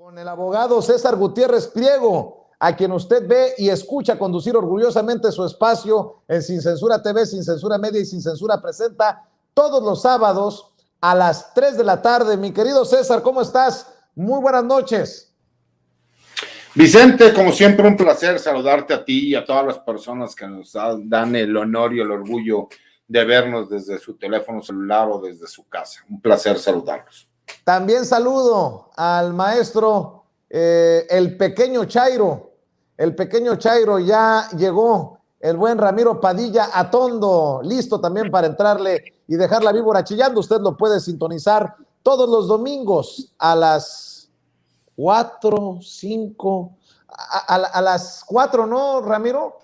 Con el abogado César Gutiérrez Pliego, a quien usted ve y escucha conducir orgullosamente su espacio en Sin Censura TV, Sin Censura Media y Sin Censura Presenta todos los sábados a las 3 de la tarde. Mi querido César, ¿cómo estás? Muy buenas noches. Vicente, como siempre, un placer saludarte a ti y a todas las personas que nos dan el honor y el orgullo de vernos desde su teléfono celular o desde su casa. Un placer saludarlos. También saludo al maestro, el pequeño Chairo. El pequeño Chairo ya llegó. El buen Ramiro Padilla Atondo, listo también para entrarle y dejar la víbora chillando. Usted lo puede sintonizar todos los domingos a las 4, 5, a las 4, ¿no, Ramiro?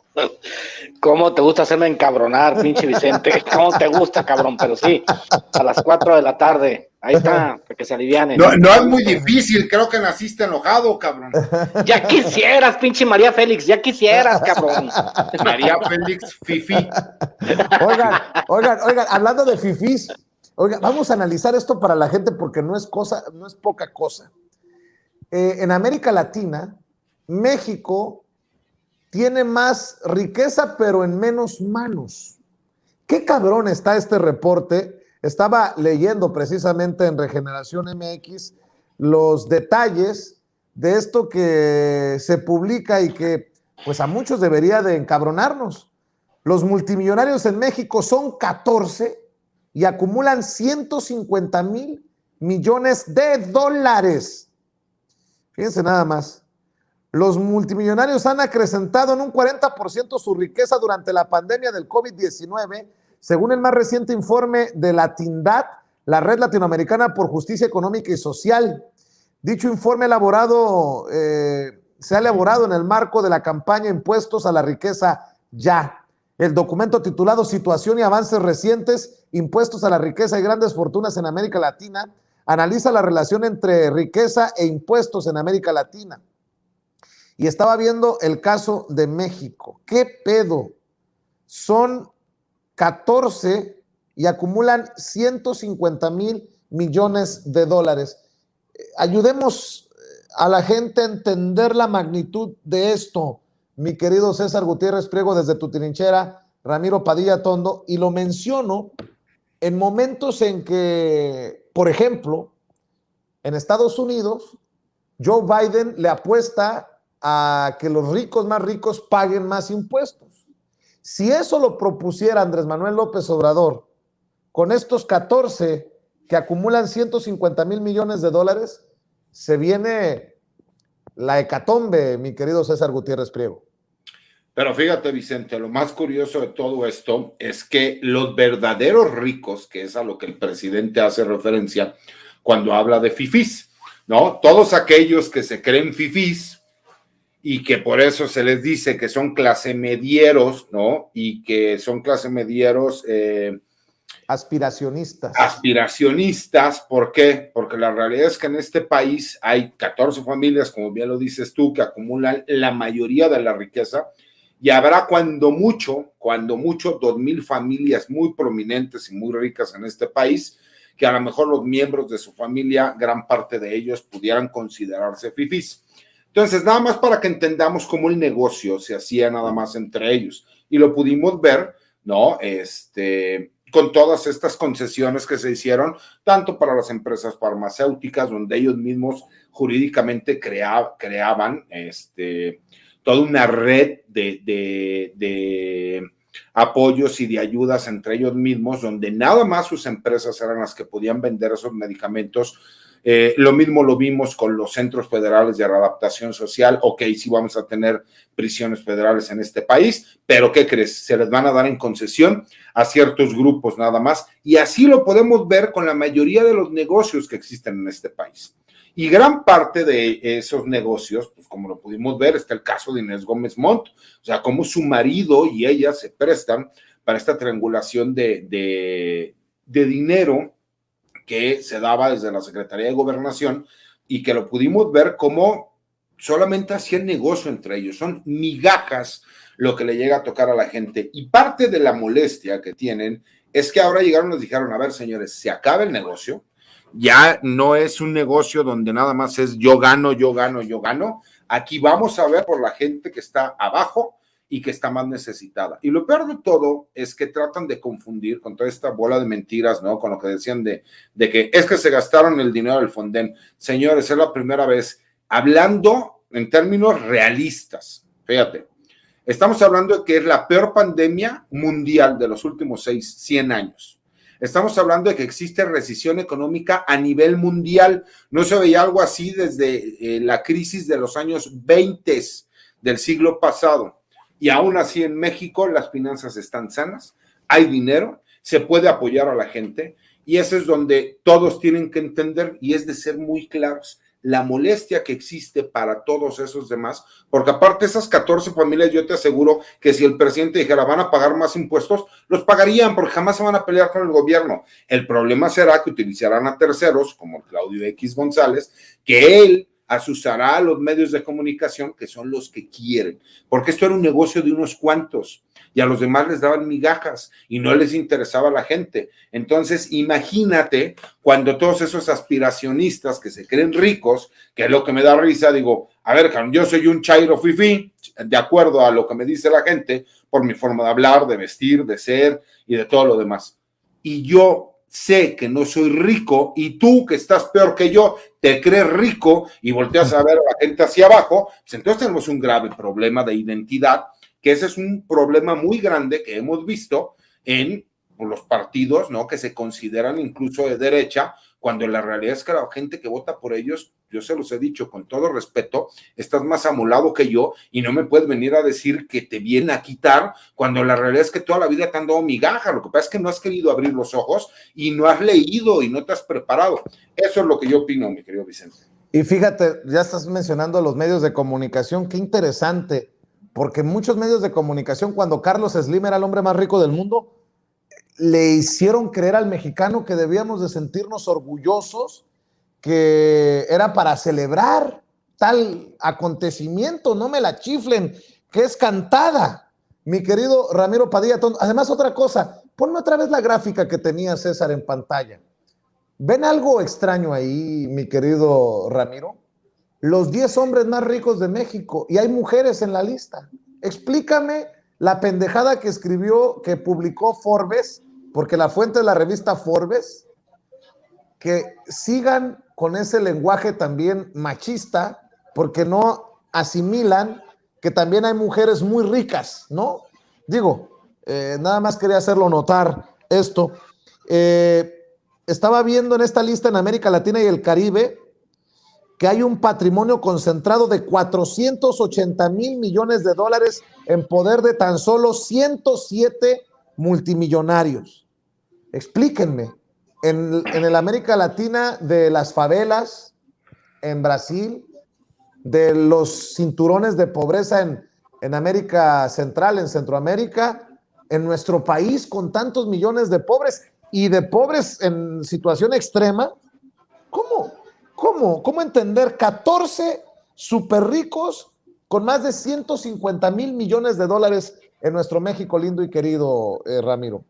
¿Cómo te gusta hacerme encabronar, pinche Vicente? ¿Cómo te gusta, cabrón? Pero sí, a las 4 de la tarde. Ahí está, para que se alivianen. No es muy difícil, creo que naciste enojado, cabrón. Ya quisieras, pinche María Félix, ya quisieras, cabrón. María Félix Fifi. Oigan, hablando de fifís, oigan, vamos a analizar esto para la gente porque no es poca cosa. En América Latina, México tiene más riqueza, pero en menos manos. Qué cabrón está este reporte. Estaba leyendo precisamente en Regeneración MX los detalles de esto que se publica y que pues a muchos debería de encabronarnos. Los multimillonarios en México son 14 y acumulan 150,000 millones de dólares. Fíjense nada más. Los multimillonarios han acrecentado en un 40% su riqueza durante la pandemia del COVID-19, según el más reciente informe de la TINDAD, la Red Latinoamericana por Justicia Económica y Social. Dicho informe se ha elaborado en el marco de la campaña Impuestos a la Riqueza Ya. El documento titulado Situación y avances recientes, impuestos a la riqueza y grandes fortunas en América Latina, analiza la relación entre riqueza e impuestos en América Latina. Y estaba viendo el caso de México. ¿Qué pedo? Son 14 y acumulan 150,000 millones de dólares. Ayudemos a la gente a entender la magnitud de esto, mi querido César Gutiérrez Pliego, desde tu trinchera, Ramiro Padilla Tondo, y lo menciono en momentos en que, por ejemplo, en Estados Unidos, Joe Biden le apuesta a que los ricos más ricos paguen más impuestos. Si eso lo propusiera Andrés Manuel López Obrador, con estos 14 que acumulan 150,000 millones de dólares, se viene la hecatombe, mi querido César Gutiérrez Pliego. Pero fíjate, Vicente, lo más curioso de todo esto es que los verdaderos ricos, que es a lo que el presidente hace referencia cuando habla de fifís, ¿no? Todos aquellos que se creen fifís, y que por eso se les dice que son clase medieros, ¿no? Y que son clase medieros aspiracionistas. ¿Por qué? Porque la realidad es que en este país hay 14 familias, como bien lo dices tú, que acumulan la mayoría de la riqueza, y habrá cuando mucho 2,000 familias muy prominentes y muy ricas en este país, que a lo mejor los miembros de su familia, gran parte de ellos pudieran considerarse fifís. Entonces, nada más para que entendamos cómo el negocio se hacía nada más entre ellos. Y lo pudimos ver, ¿no? Con todas estas concesiones que se hicieron, tanto para las empresas farmacéuticas, donde ellos mismos jurídicamente creaban toda una red de apoyos y de ayudas entre ellos mismos, donde nada más sus empresas eran las que podían vender esos medicamentos. Lo mismo lo vimos con los centros federales de readaptación social. Ok, sí vamos a tener prisiones federales en este país, pero ¿qué crees? Se les van a dar en concesión a ciertos grupos nada más, y así lo podemos ver con la mayoría de los negocios que existen en este país. Y gran parte de esos negocios, pues como lo pudimos ver, está el caso de Inés Gómez Montt, o sea, cómo su marido y ella se prestan para esta triangulación de dinero que se daba desde la Secretaría de Gobernación, y que lo pudimos ver como solamente hacían negocio entre ellos, son migajas lo que le llega a tocar a la gente. Y parte de la molestia que tienen es que ahora llegaron y nos dijeron, a ver, señores, se acaba el negocio, Ya no es un negocio donde nada más es yo gano, yo gano, yo gano. Aquí vamos a ver por la gente que está abajo y que está más necesitada. Y lo peor de todo es que tratan de confundir con toda esta bola de mentiras, ¿no? Con lo que decían de que es que se gastaron el dinero del Fonden. Señores, es la primera vez hablando en términos realistas. Fíjate, estamos hablando de que es la peor pandemia mundial de los últimos 100 años. Estamos hablando de que existe recesión económica a nivel mundial. No se veía algo así desde la crisis de los años 20 del siglo pasado. Y aún así en México las finanzas están sanas, hay dinero, se puede apoyar a la gente y eso es donde todos tienen que entender y es de ser muy claros la molestia que existe para todos esos demás, porque aparte esas 14 familias, yo te aseguro que si el presidente dijera van a pagar más impuestos, los pagarían porque jamás se van a pelear con el gobierno. El problema será que utilizarán a terceros, como Claudio X González, que él asusará a los medios de comunicación que son los que quieren, porque esto era un negocio de unos cuantos y a los demás les daban migajas y no les interesaba a la gente. Entonces, imagínate cuando todos esos aspiracionistas que se creen ricos, que es lo que me da risa, digo, a ver, yo soy un chairo fifí, de acuerdo a lo que me dice la gente, por mi forma de hablar, de vestir, de ser y de todo lo demás. Y yo sé que no soy rico y tú que estás peor que yo te crees rico y volteas a ver a la gente hacia abajo, pues entonces tenemos un grave problema de identidad, que ese es un problema muy grande que hemos visto en los partidos, ¿no? Que se consideran incluso de derecha, cuando la realidad es que la gente que vota por ellos, yo se los he dicho con todo respeto, estás más amolado que yo y no me puedes venir a decir que te viene a quitar cuando la realidad es que toda la vida te han dado migaja. Lo que pasa es que no has querido abrir los ojos y no has leído y no te has preparado. Eso es lo que yo opino, mi querido Vicente. Y fíjate, ya estás mencionando los medios de comunicación, qué interesante, porque muchos medios de comunicación, cuando Carlos Slim era el hombre más rico del mundo, le hicieron creer al mexicano que debíamos de sentirnos orgullosos, que era para celebrar tal acontecimiento, no me la chiflen, que es cantada. Mi querido Ramiro Padilla, además otra cosa, ponme otra vez la gráfica que tenía César en pantalla. ¿Ven algo extraño ahí, mi querido Ramiro? Los 10 hombres más ricos de México y hay mujeres en la lista. Explícame la pendejada que escribió, que publicó Forbes, porque la fuente es la revista Forbes, que sigan con ese lenguaje también machista, porque no asimilan que también hay mujeres muy ricas, ¿no? Digo, nada más quería hacerlo notar esto. Estaba viendo en esta lista en América Latina y el Caribe que hay un patrimonio concentrado de 480,000 millones de dólares en poder de tan solo 107 multimillonarios. Explíquenme, en el América Latina de las favelas, en Brasil, de los cinturones de pobreza en América Central, en Centroamérica, en nuestro país con tantos millones de pobres y de pobres en situación extrema, ¿cómo entender 14 súper ricos con más de 150,000 millones de dólares en nuestro México lindo y querido, Ramiro?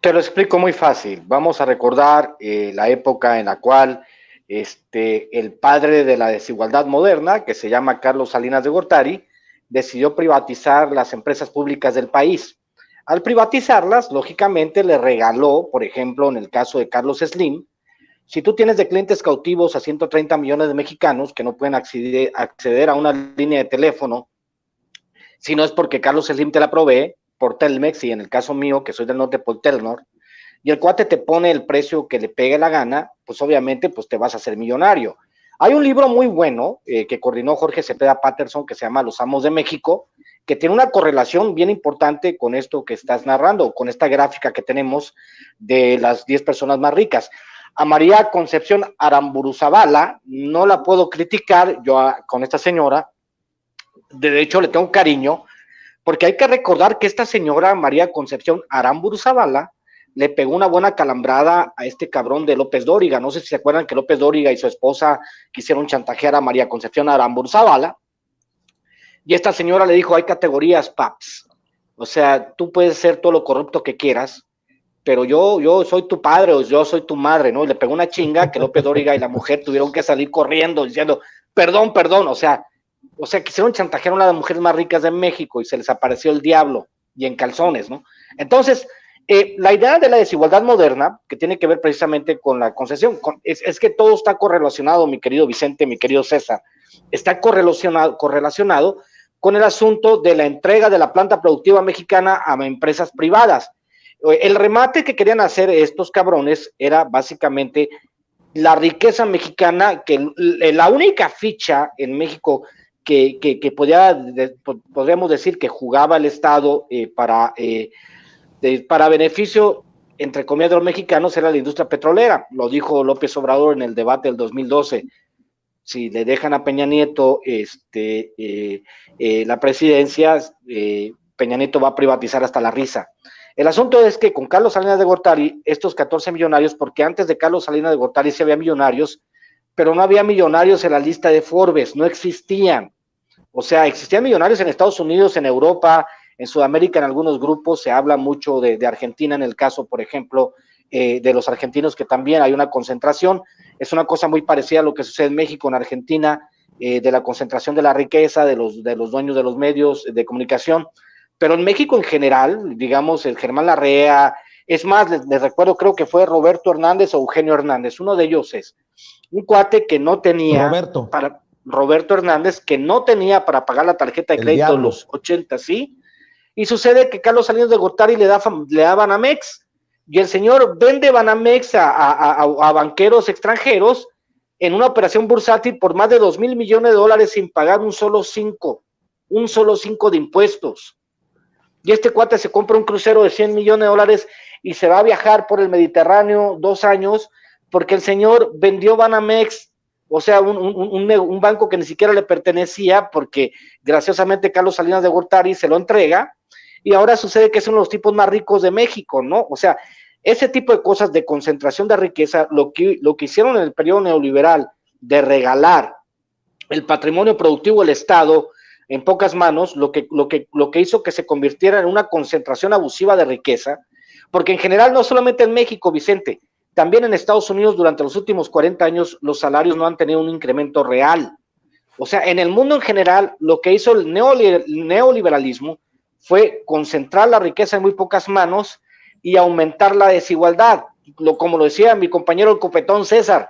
Te lo explico muy fácil. Vamos a recordar la época en la cual el padre de la desigualdad moderna, que se llama Carlos Salinas de Gortari, decidió privatizar las empresas públicas del país. Al privatizarlas, lógicamente le regaló, por ejemplo, en el caso de Carlos Slim, si tú tienes de clientes cautivos a 130 millones de mexicanos que no pueden acceder a una línea de teléfono, si no es porque Carlos Slim te la provee por Telmex, y en el caso mío, que soy del norte, por Telnor, y el cuate te pone el precio que le pegue la gana, pues obviamente pues te vas a hacer millonario. Hay un libro muy bueno que coordinó Jorge Cepeda Patterson que se llama Los Amos de México, que tiene una correlación bien importante con esto que estás narrando, con esta gráfica que tenemos de las 10 personas más ricas. A María Concepción Aramburuzabala no la puedo criticar, yo con esta señora, de hecho le tengo cariño, porque hay que recordar que esta señora María Concepción Aramburuzabala le pegó una buena calambrada a este cabrón de López Dóriga. No sé si se acuerdan que López Dóriga y su esposa quisieron chantajear a María Concepción Aramburuzabala, y esta señora le dijo, hay categorías, paps, o sea, tú puedes ser todo lo corrupto que quieras, pero yo soy tu padre o yo soy tu madre, ¿no? Y le pegó una chinga que López Dóriga y la mujer tuvieron que salir corriendo diciendo, perdón, o sea, quisieron chantajear a una de las mujeres más ricas de México y se les apareció el diablo y en calzones, ¿no? Entonces, la idea de la desigualdad moderna, que tiene que ver precisamente con la concesión, es que todo está correlacionado, mi querido Vicente, mi querido César, está correlacionado con el asunto de la entrega de la planta productiva mexicana a empresas privadas. El remate que querían hacer estos cabrones era básicamente la riqueza mexicana, que la única ficha en México que podríamos decir que jugaba el Estado para beneficio, entre comillas, de los mexicanos, era la industria petrolera. Lo dijo López Obrador en el debate del 2012. Si le dejan a Peña Nieto la presidencia, Peña Nieto va a privatizar hasta la risa. El asunto es que con Carlos Salinas de Gortari, estos 14 millonarios, porque antes de Carlos Salinas de Gortari sí había millonarios, pero no había millonarios en la lista de Forbes, no existían. O sea, existían millonarios en Estados Unidos, en Europa, en Sudamérica, en algunos grupos. Se habla mucho de Argentina, en el caso, por ejemplo, de los argentinos, que también hay una concentración. Es una cosa muy parecida a lo que sucede en México, en Argentina, de la concentración de la riqueza, de los dueños de los medios de comunicación. Pero en México en general, digamos, el Germán Larrea, es más, les recuerdo, creo que fue Roberto Hernández o Eugenio Hernández, uno de ellos es un cuate que no tenía Roberto Hernández, que no tenía para pagar la tarjeta de crédito de los 80, ¿sí? Y sucede que Carlos Salinas de Gortari le da Banamex, y el señor vende Banamex a banqueros extranjeros en una operación bursátil por más de $2,000 millones sin pagar un solo 5 de impuestos. Y este cuate se compra un crucero de $100 millones y se va a viajar por el Mediterráneo 2 años porque el señor vendió Banamex, o sea, un banco que ni siquiera le pertenecía, porque graciosamente Carlos Salinas de Gortari se lo entrega, y ahora sucede que son los tipos más ricos de México, ¿no? O sea, ese tipo de cosas de concentración de riqueza, lo que hicieron en el periodo neoliberal de regalar el patrimonio productivo del Estado en pocas manos, lo que hizo que se convirtiera en una concentración abusiva de riqueza, porque en general no solamente en México, Vicente, también en Estados Unidos durante los últimos 40 años los salarios no han tenido un incremento real. O sea, en el mundo en general, lo que hizo el neoliberalismo fue concentrar la riqueza en muy pocas manos y aumentar la desigualdad. Como lo decía mi compañero el copetón César,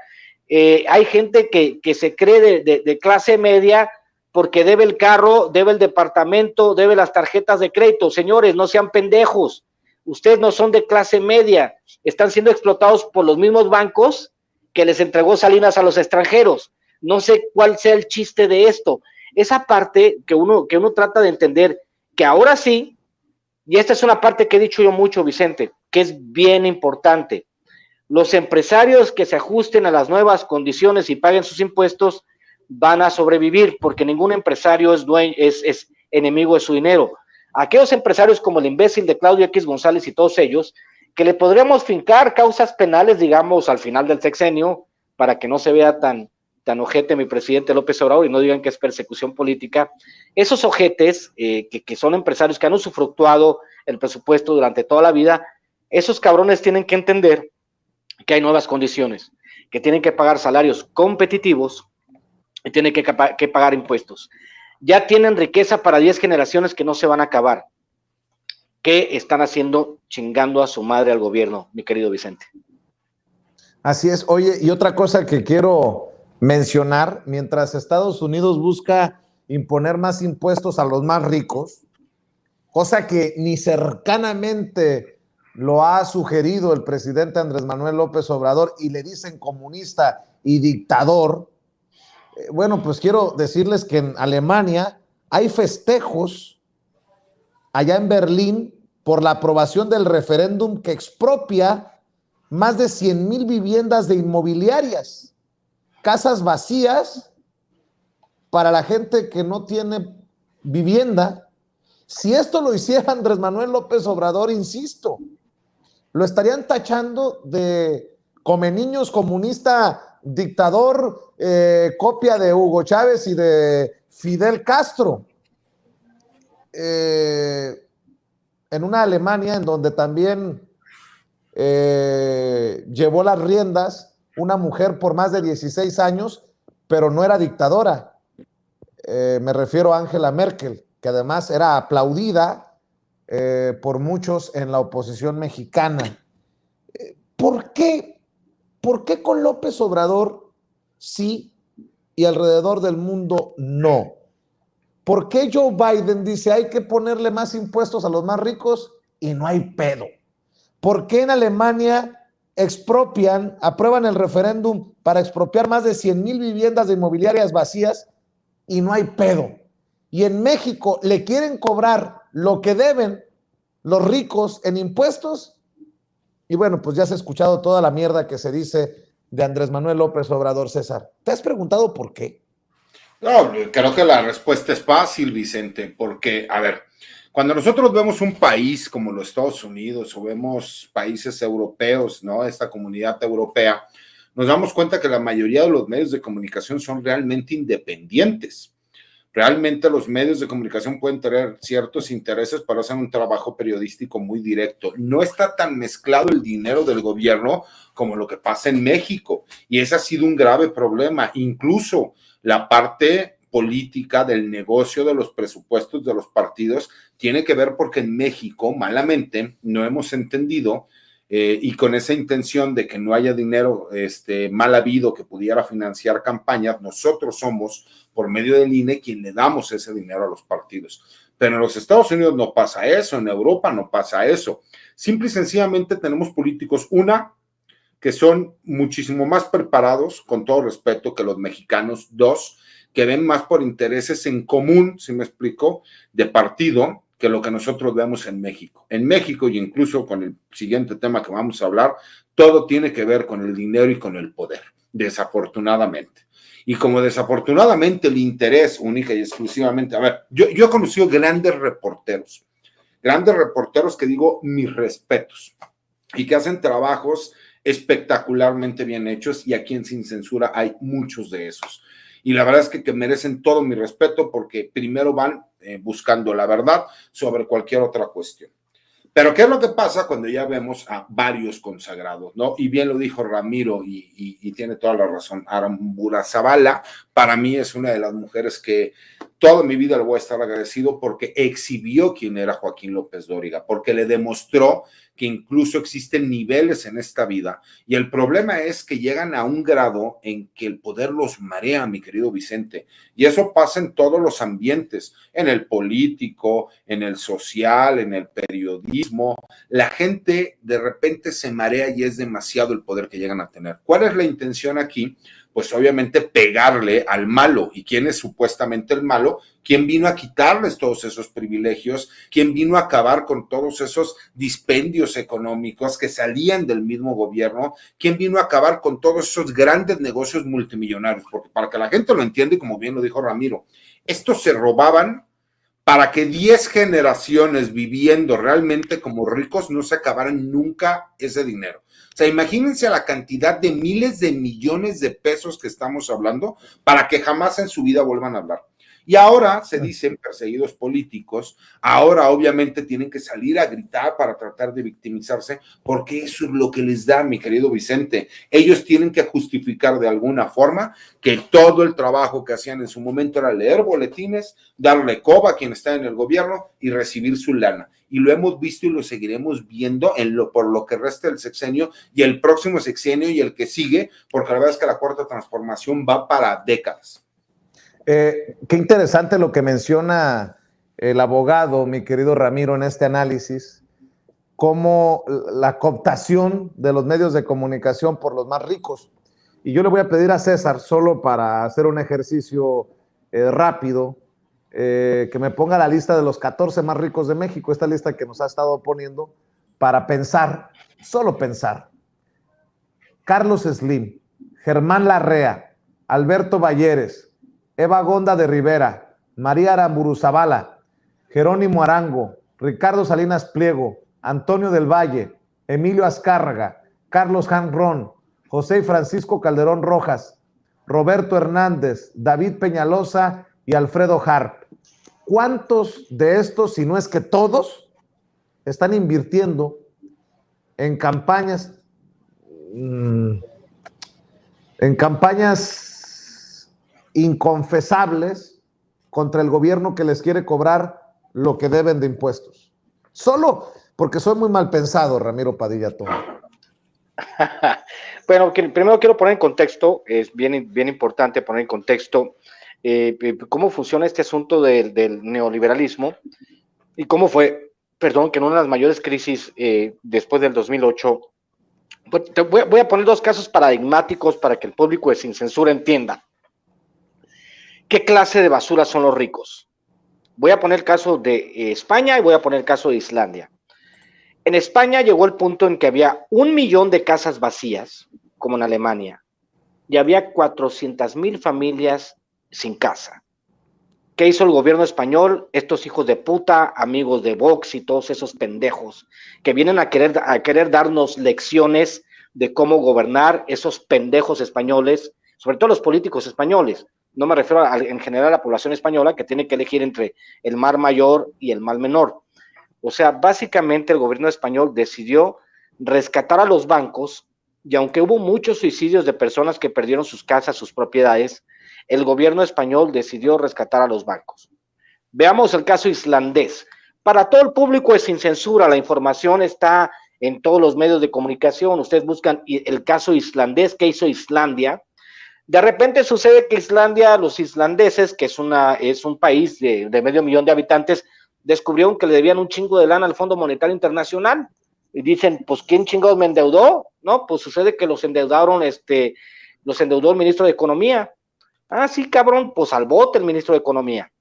hay gente que se cree de clase media porque debe el carro, debe el departamento, debe las tarjetas de crédito. Señores, no sean pendejos. Ustedes no son de clase media. Están siendo explotados por los mismos bancos que les entregó Salinas a los extranjeros. No sé cuál sea el chiste de esto. Esa parte que uno trata de entender, que ahora sí, y esta es una parte que he dicho yo mucho, Vicente, que es bien importante. Los empresarios que se ajusten a las nuevas condiciones y paguen sus impuestos van a sobrevivir, porque ningún empresario es enemigo de su dinero. Aquellos empresarios como el imbécil de Claudio X González y todos ellos, que le podríamos fincar causas penales, digamos, al final del sexenio, para que no se vea tan ojete mi presidente López Obrador y no digan que es persecución política, esos ojetes, que son empresarios que han usufructuado el presupuesto durante toda la vida, esos cabrones tienen que entender que hay nuevas condiciones, que tienen que pagar salarios competitivos, y tienen que pagar impuestos. Ya tienen riqueza para 10 generaciones que no se van a acabar. ¿Qué están haciendo? Chingando a su madre al gobierno, mi querido Vicente. Así es. Oye, y otra cosa que quiero mencionar, mientras Estados Unidos busca imponer más impuestos a los más ricos, cosa que ni cercanamente lo ha sugerido el presidente Andrés Manuel López Obrador, y le dicen comunista y dictador. Bueno, pues quiero decirles que en Alemania hay festejos allá en Berlín por la aprobación del referéndum que expropia más de 100,000 viviendas de inmobiliarias, casas vacías para la gente que no tiene vivienda. Si esto lo hiciera Andrés Manuel López Obrador, insisto, lo estarían tachando de come niños comunista, dictador, copia de Hugo Chávez y de Fidel Castro. En una Alemania en donde también llevó las riendas una mujer por más de 16 años, pero no era dictadora. Me refiero a Angela Merkel, que además era aplaudida por muchos en la oposición mexicana. ¿Por qué? ¿Por qué con López Obrador sí y alrededor del mundo no? ¿Por qué Joe Biden dice hay que ponerle más impuestos a los más ricos y no hay pedo? ¿Por qué en Alemania aprueban el referéndum para expropiar más de 100,000 viviendas de inmobiliarias vacías y no hay pedo? Y en México le quieren cobrar lo que deben los ricos en impuestos. Y bueno, pues ya se ha escuchado toda la mierda que se dice de Andrés Manuel López Obrador. César, ¿te has preguntado por qué? No, creo que la respuesta es fácil, Vicente, porque, a ver, cuando nosotros vemos un país como los Estados Unidos o vemos países europeos, ¿no? Esta comunidad europea, nos damos cuenta que la mayoría de los medios de comunicación son realmente independientes. Realmente los medios de comunicación pueden tener ciertos intereses para hacer un trabajo periodístico muy directo. No está tan mezclado el dinero del gobierno como lo que pasa en México, y ese ha sido un grave problema. Incluso la parte política del negocio de los presupuestos de los partidos tiene que ver porque en México, malamente, no hemos entendido y con esa intención de que no haya dinero mal habido que pudiera financiar campañas, nosotros somos, por medio del INE, quien le damos ese dinero a los partidos. Pero en los Estados Unidos no pasa eso, en Europa no pasa eso. Simple y sencillamente tenemos políticos, que son muchísimo más preparados, con todo respeto, que los mexicanos. Dos, que ven más por intereses en común, si me explico, de partido, que lo que nosotros vemos en México. En México, y incluso con el siguiente tema que vamos a hablar, todo tiene que ver con el dinero y con el poder, desafortunadamente. Y como desafortunadamente el interés única y exclusivamente, a ver, yo he conocido grandes reporteros que digo mis respetos, y que hacen trabajos espectacularmente bien hechos, y aquí en Sin Censura hay muchos de esos. Y la verdad es que merecen todo mi respeto porque primero van buscando la verdad sobre cualquier otra cuestión. Pero ¿qué es lo que pasa cuando ya vemos a varios consagrados, ¿no? Y bien lo dijo Ramiro y tiene toda la razón. Aramburu Zavala para mí es una de las mujeres que toda mi vida le voy a estar agradecido porque exhibió quién era Joaquín López Dóriga, porque le demostró que incluso existen niveles en esta vida, y el problema es que llegan a un grado en que el poder los marea, mi querido Vicente, y eso pasa en todos los ambientes, en el político, en el social, en el periodismo. La gente de repente se marea y es demasiado el poder que llegan a tener. ¿Cuál es la intención aquí? Pues obviamente pegarle al malo. ¿Y quién es supuestamente el malo? ¿Quién vino a quitarles todos esos privilegios? ¿Quién vino a acabar con todos esos dispendios económicos que salían del mismo gobierno? ¿Quién vino a acabar con todos esos grandes negocios multimillonarios? Porque para que la gente lo entienda, y como bien lo dijo Ramiro, estos se robaban para que 10 generaciones viviendo realmente como ricos no se acabaran nunca ese dinero. O sea, imagínense la cantidad de miles de millones de pesos que estamos hablando para que jamás en su vida vuelvan a hablar. Y ahora se dicen perseguidos políticos, ahora obviamente tienen que salir a gritar para tratar de victimizarse, porque eso es lo que les da, mi querido Vicente. Ellos tienen que justificar de alguna forma que todo el trabajo que hacían en su momento era leer boletines, darle coba a quien está en el gobierno y recibir su lana. Y lo hemos visto y lo seguiremos viendo por lo que resta del sexenio y el próximo sexenio y el que sigue, porque la verdad es que la cuarta transformación va para décadas. Qué interesante lo que menciona el abogado, mi querido Ramiro, en este análisis, como la cooptación de los medios de comunicación por los más ricos. Y yo le voy a pedir a César, solo para hacer un ejercicio rápido, que me ponga la lista de los 14 más ricos de México, esta lista que nos ha estado poniendo, para pensar, solo pensar. Carlos Slim, Germán Larrea, Alberto Balleres, Eva Gonda de Rivera, María Aramburu Zavala, Jerónimo Arango, Ricardo Salinas Pliego, Antonio del Valle, Emilio Azcárraga, Carlos Janrón, José Francisco Calderón Rojas, Roberto Hernández, David Peñalosa y Alfredo Harp. ¿Cuántos de estos, si no es que todos, están invirtiendo en campañas, en campañas inconfesables contra el gobierno que les quiere cobrar lo que deben de impuestos. Solo porque soy muy mal pensado, Ramiro Padilla Toro. Bueno, primero quiero poner en contexto, es bien importante poner en contexto cómo funciona este asunto del neoliberalismo y cómo fue, perdón, que en una de las mayores crisis después del 2008, pues, voy a poner dos casos paradigmáticos para que el público de Sin Censura entienda qué clase de basura son los ricos. Voy a poner el caso de España y voy a poner el caso de Islandia. En España llegó el punto en que había 1 millón de casas vacías, como en Alemania, y había 400,000 familias sin casa. ¿Qué hizo el gobierno español? Estos hijos de puta, amigos de Vox y todos esos pendejos que vienen a querer darnos lecciones de cómo gobernar, esos pendejos españoles, sobre todo los políticos españoles. No me refiero en general a la población española que tiene que elegir entre el mal mayor y el mal menor. O sea, básicamente el gobierno español decidió rescatar a los bancos y aunque hubo muchos suicidios de personas que perdieron sus casas, sus propiedades, el gobierno español decidió rescatar a los bancos. Veamos el caso islandés. Para todo el público es Sin Censura, la información está en todos los medios de comunicación. Ustedes buscan el caso islandés, ¿qué hizo Islandia? De repente sucede que Islandia, los islandeses, que es un país de 500,000 de habitantes, descubrieron que le debían un chingo de lana al Fondo Monetario Internacional y dicen, pues, ¿quién chingados me endeudó? No, pues sucede que los endeudó el ministro de Economía. Ah, sí, cabrón, pues al bote el ministro de Economía.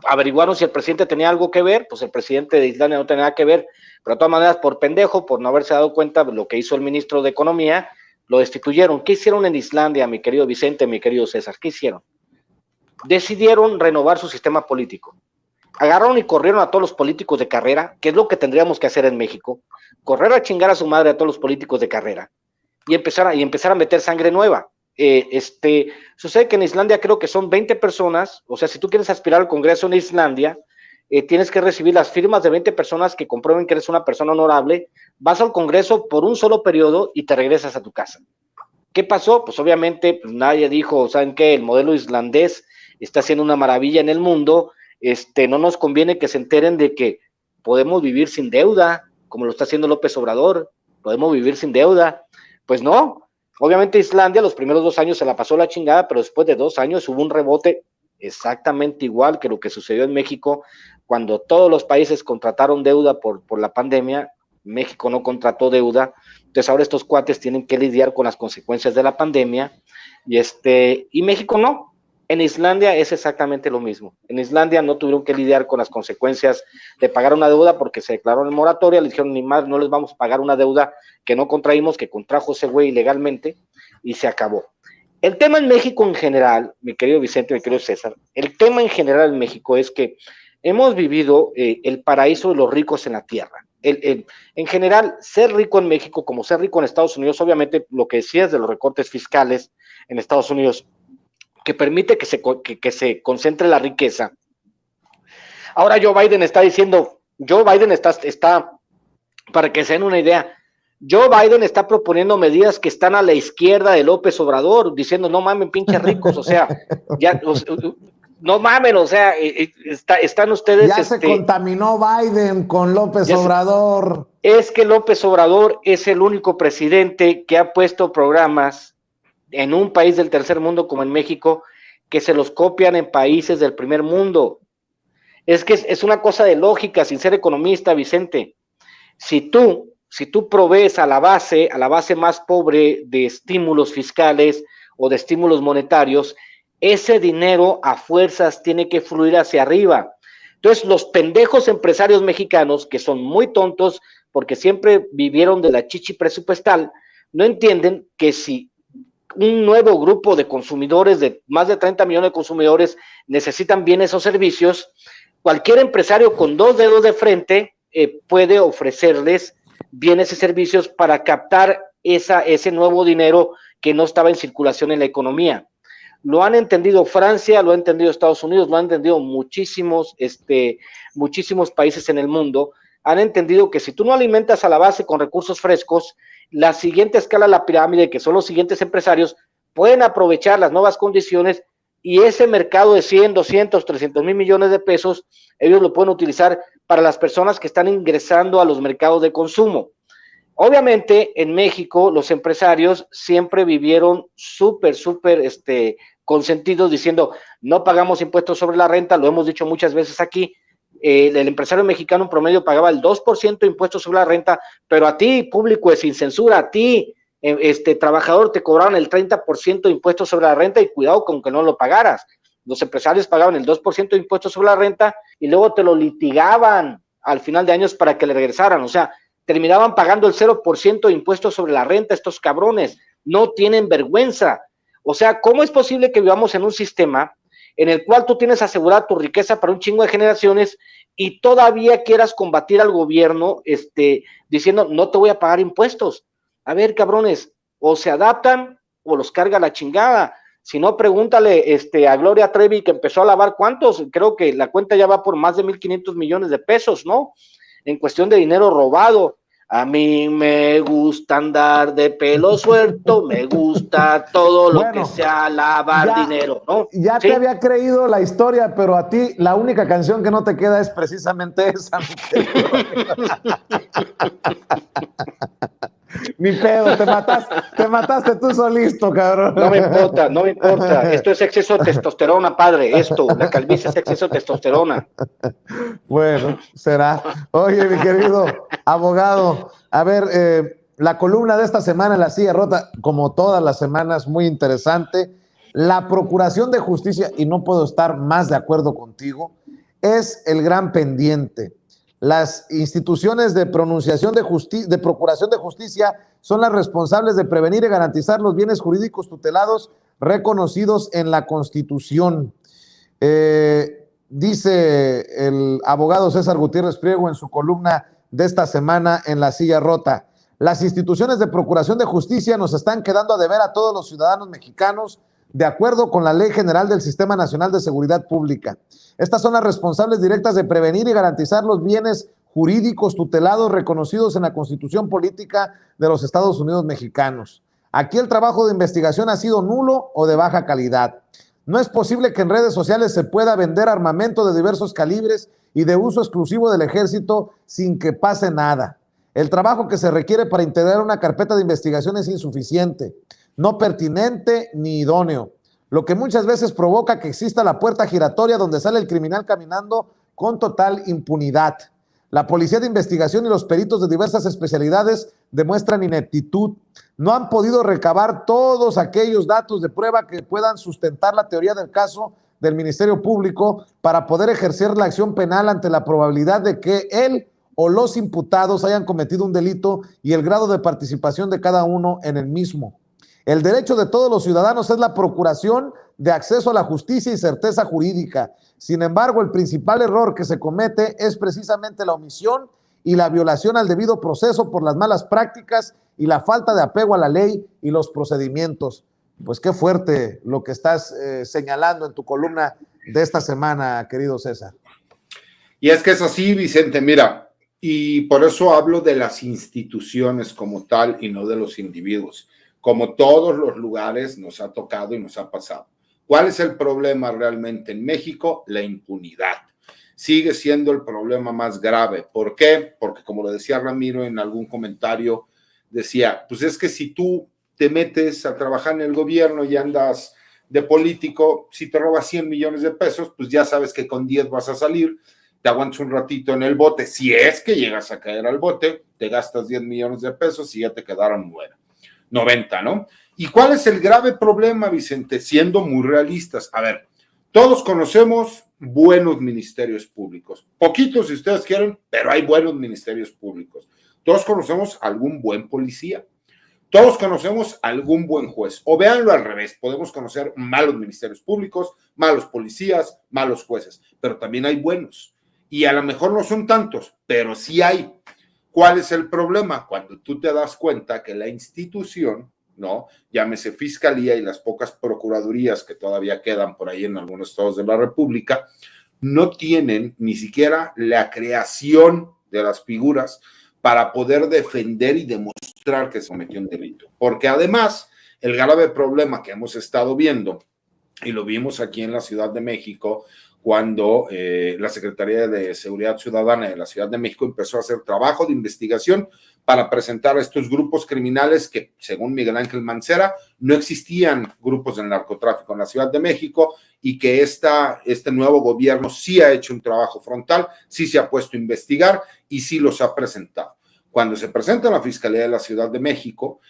Averiguaron si el presidente tenía algo que ver, pues el presidente de Islandia no tenía nada que ver, pero de todas maneras, por pendejo, por no haberse dado cuenta de lo que hizo el ministro de Economía, lo destituyeron. ¿Qué hicieron en Islandia, mi querido Vicente, mi querido César? ¿Qué hicieron? Decidieron renovar su sistema político. Agarraron y corrieron a todos los políticos de carrera, que es lo que tendríamos que hacer en México, correr a chingar a su madre a todos los políticos de carrera y empezar a meter sangre nueva. Sucede que en Islandia creo que son 20 personas, o sea, si tú quieres aspirar al Congreso en Islandia, tienes que recibir las firmas de 20 personas que comprueben que eres una persona honorable, vas al Congreso por un solo periodo y te regresas a tu casa. ¿Qué pasó? Pues obviamente pues nadie dijo, ¿saben qué? El modelo islandés está haciendo una maravilla en el mundo, no nos conviene que se enteren de que podemos vivir sin deuda, como lo está haciendo López Obrador, podemos vivir sin deuda. Pues no, obviamente Islandia los primeros 2 años se la pasó la chingada, pero después de 2 años hubo un rebote exactamente igual que lo que sucedió en México, cuando todos los países contrataron deuda por la pandemia, México no contrató deuda, entonces ahora estos cuates tienen que lidiar con las consecuencias de la pandemia, y México no. En Islandia es exactamente lo mismo. En Islandia no tuvieron que lidiar con las consecuencias de pagar una deuda porque se declaró en moratoria, le dijeron ni más, no les vamos a pagar una deuda que no contraímos, que contrajo ese güey ilegalmente, y se acabó. El tema en México en general, mi querido Vicente, mi querido César, el tema en general en México es que hemos vivido el paraíso de los ricos en la tierra. En general, ser rico en México, como ser rico en Estados Unidos, obviamente lo que decías de los recortes fiscales en Estados Unidos, que permite que se concentre la riqueza. Ahora Joe Biden está diciendo, para que se den una idea, Joe Biden está proponiendo medidas que están a la izquierda de López Obrador, diciendo, no mamen, pinches ricos, o sea, ya, no mamen, o sea, están ustedes... Ya se contaminó Biden con López Obrador. Es que López Obrador es el único presidente que ha puesto programas en un país del tercer mundo como en México, que se los copian en países del primer mundo. Es que es una cosa de lógica, sin ser economista, Vicente. Si tú provees a la base más pobre de estímulos fiscales o de estímulos monetarios, ese dinero a fuerzas tiene que fluir hacia arriba. Entonces, los pendejos empresarios mexicanos, que son muy tontos porque siempre vivieron de la chichi presupuestal, no entienden que si un nuevo grupo de consumidores, de más de 30 millones de consumidores, necesitan bienes o servicios, cualquier empresario con 2 dedos de frente puede ofrecerles bienes y servicios para captar ese nuevo dinero que no estaba en circulación en la economía. Lo han entendido Francia, lo ha entendido Estados Unidos, lo han entendido muchísimos países en el mundo. han entendido que si tú no alimentas a la base con recursos frescos, la siguiente escala de la pirámide, que son los siguientes empresarios, pueden aprovechar las nuevas condiciones y ese mercado de 100, 200, 300 mil millones de pesos, ellos lo pueden utilizar para las personas que están ingresando a los mercados de consumo. Obviamente, en México, los empresarios siempre vivieron súper consentidos diciendo, no pagamos impuestos sobre la renta, lo hemos dicho muchas veces aquí, el empresario mexicano en promedio pagaba el 2% de impuestos sobre la renta, pero a ti, público sin censura, a ti, trabajador, te cobraron el 30% de impuestos sobre la renta y cuidado con que no lo pagaras. Los empresarios pagaban el 2% de impuestos sobre la renta y luego te lo litigaban al final de años para que le regresaran, o sea, terminaban pagando el 0% de impuestos sobre la renta. Estos cabrones no tienen vergüenza. O sea, ¿cómo es posible que vivamos en un sistema en el cual tú tienes asegurada tu riqueza para un chingo de generaciones y todavía quieras combatir al gobierno diciendo, no te voy a pagar impuestos? A ver, cabrones, o se adaptan o los carga la chingada. Si no, pregúntale a Gloria Trevi, que empezó a lavar cuántos, creo que la cuenta ya va por más de 1,500 millones de pesos, ¿no? En cuestión de dinero robado. A mí me gusta andar de pelo suelto, me gusta todo lo que sea lavar dinero, ¿no? Ya ¿sí? Te había creído la historia, pero a ti la única canción que no te queda es precisamente esa. Ni pedo, te mataste tú solito, cabrón. No me importa. Esto es exceso de testosterona, padre. La calvicie es exceso de testosterona. Bueno, será. Oye, mi querido abogado, a ver, la columna de esta semana en La Silla Rota, como todas las semanas, muy interesante. La Procuración de Justicia, y no puedo estar más de acuerdo contigo, es el gran pendiente. Las instituciones de procuración de justicia son las responsables de prevenir y garantizar los bienes jurídicos tutelados reconocidos en la Constitución. Dice el abogado César Gutiérrez Priego en su columna de esta semana en La Silla Rota: las instituciones de procuración de justicia nos están quedando a deber a todos los ciudadanos mexicanos de acuerdo con la Ley General del Sistema Nacional de Seguridad Pública. Estas son las responsables directas de prevenir y garantizar los bienes jurídicos tutelados reconocidos en la Constitución Política de los Estados Unidos Mexicanos. Aquí el trabajo de investigación ha sido nulo o de baja calidad. No es posible que en redes sociales se pueda vender armamento de diversos calibres y de uso exclusivo del ejército sin que pase nada. El trabajo que se requiere para integrar una carpeta de investigación es insuficiente, no pertinente ni idóneo, lo que muchas veces provoca que exista la puerta giratoria donde sale el criminal caminando con total impunidad. La policía de investigación y los peritos de diversas especialidades demuestran ineptitud. No han podido recabar todos aquellos datos de prueba que puedan sustentar la teoría del caso del Ministerio Público para poder ejercer la acción penal ante la probabilidad de que él o los imputados hayan cometido un delito y el grado de participación de cada uno en el mismo. El derecho de todos los ciudadanos es la procuración de acceso a la justicia y certeza jurídica. Sin embargo, el principal error que se comete es precisamente la omisión y la violación al debido proceso por las malas prácticas y la falta de apego a la ley y los procedimientos. Pues qué fuerte lo que estás señalando en tu columna de esta semana, querido César. Y es que es así, Vicente, mira, y por eso hablo de las instituciones como tal y no de los individuos. Como todos los lugares nos ha tocado y nos ha pasado. ¿Cuál es el problema realmente en México? La impunidad. Sigue siendo el problema más grave. ¿Por qué? Porque como lo decía Ramiro en algún comentario, decía, pues es que si tú te metes a trabajar en el gobierno y andas de político, si te robas 100 millones de pesos, pues ya sabes que con 10 vas a salir, te aguantas un ratito en el bote, si es que llegas a caer al bote, te gastas 10 millones de pesos y ya te quedaron 90, ¿no? ¿Y cuál es el grave problema, Vicente? Siendo muy realistas. A ver, todos conocemos buenos ministerios públicos. Poquitos si ustedes quieren, pero hay buenos ministerios públicos. Todos conocemos algún buen policía. Todos conocemos algún buen juez. O véanlo al revés, podemos conocer malos ministerios públicos, malos policías, malos jueces, pero también hay buenos. Y a lo mejor no son tantos, pero sí hay. ¿Cuál es el problema? Cuando tú te das cuenta que la institución, ¿no? Llámese Fiscalía y las pocas procuradurías que todavía quedan por ahí en algunos estados de la República, no tienen ni siquiera la creación de las figuras para poder defender y demostrar que se cometió un delito. Porque además, el grave problema que hemos estado viendo, y lo vimos aquí en la Ciudad de México, cuando la Secretaría de Seguridad Ciudadana de la Ciudad de México empezó a hacer trabajo de investigación para presentar a estos grupos criminales que, según Miguel Ángel Mancera, no existían grupos del narcotráfico en la Ciudad de México y que este nuevo gobierno sí ha hecho un trabajo frontal, sí se ha puesto a investigar y sí los ha presentado. Cuando se presenta en la Fiscalía de la Ciudad de México,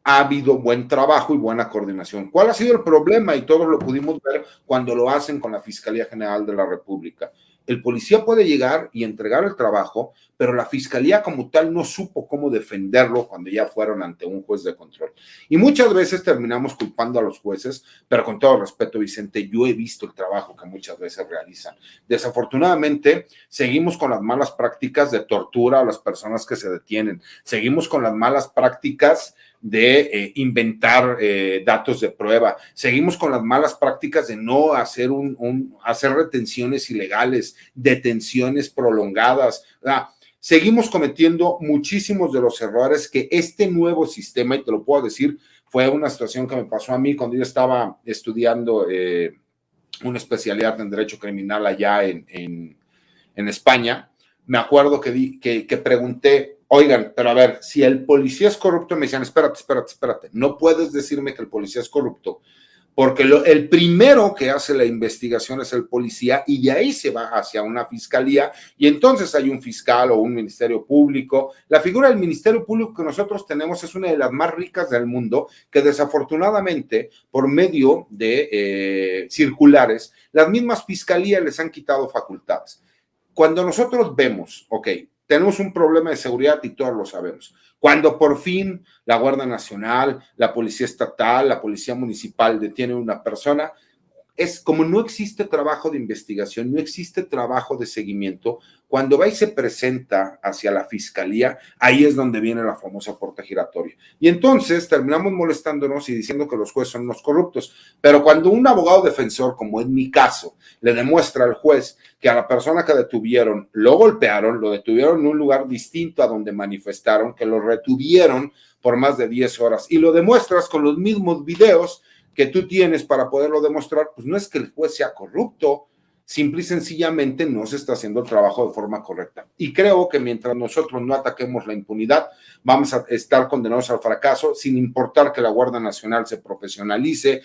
ha habido buen trabajo y buena coordinación. ¿Cuál ha sido el problema? Y todos lo pudimos ver cuando lo hacen con la Fiscalía General de la República. El policía puede llegar y entregar el trabajo, pero la Fiscalía como tal no supo cómo defenderlo cuando ya fueron ante un juez de control. Y muchas veces terminamos culpando a los jueces, pero con todo respeto, Vicente, yo he visto el trabajo que muchas veces realizan. Desafortunadamente, seguimos con las malas prácticas de tortura a las personas que se detienen. Seguimos con las malas prácticas de inventar datos de prueba. Seguimos con las malas prácticas de no hacer hacer retenciones ilegales, detenciones prolongadas. Seguimos cometiendo muchísimos de los errores que este nuevo sistema, y te lo puedo decir, fue una situación que me pasó a mí cuando yo estaba estudiando una especialidad en Derecho Criminal allá en España. Me acuerdo que pregunté, oigan, pero a ver, si el policía es corrupto, me decían, espérate, no puedes decirme que el policía es corrupto, porque el primero que hace la investigación es el policía y de ahí se va hacia una fiscalía y entonces hay un fiscal o un ministerio público. La figura del ministerio público que nosotros tenemos es una de las más ricas del mundo, que desafortunadamente por medio de circulares, las mismas fiscalías les han quitado facultades. Cuando nosotros vemos, tenemos un problema de seguridad y todos lo sabemos. Cuando por fin la Guardia Nacional, la Policía Estatal, la Policía Municipal detiene a una persona, es como no existe trabajo de investigación, no existe trabajo de seguimiento. Cuando va y se presenta hacia la fiscalía, ahí es donde viene la famosa puerta giratoria. Y entonces terminamos molestándonos y diciendo que los jueces son unos corruptos. Pero cuando un abogado defensor, como es mi caso, le demuestra al juez que a la persona que detuvieron lo golpearon, lo detuvieron en un lugar distinto a donde manifestaron, que lo retuvieron por más de 10 horas y lo demuestras con los mismos videos que tú tienes para poderlo demostrar, pues no es que el juez sea corrupto, simple y sencillamente no se está haciendo el trabajo de forma correcta. Y creo que mientras nosotros no ataquemos la impunidad, vamos a estar condenados al fracaso, sin importar que la Guardia Nacional se profesionalice,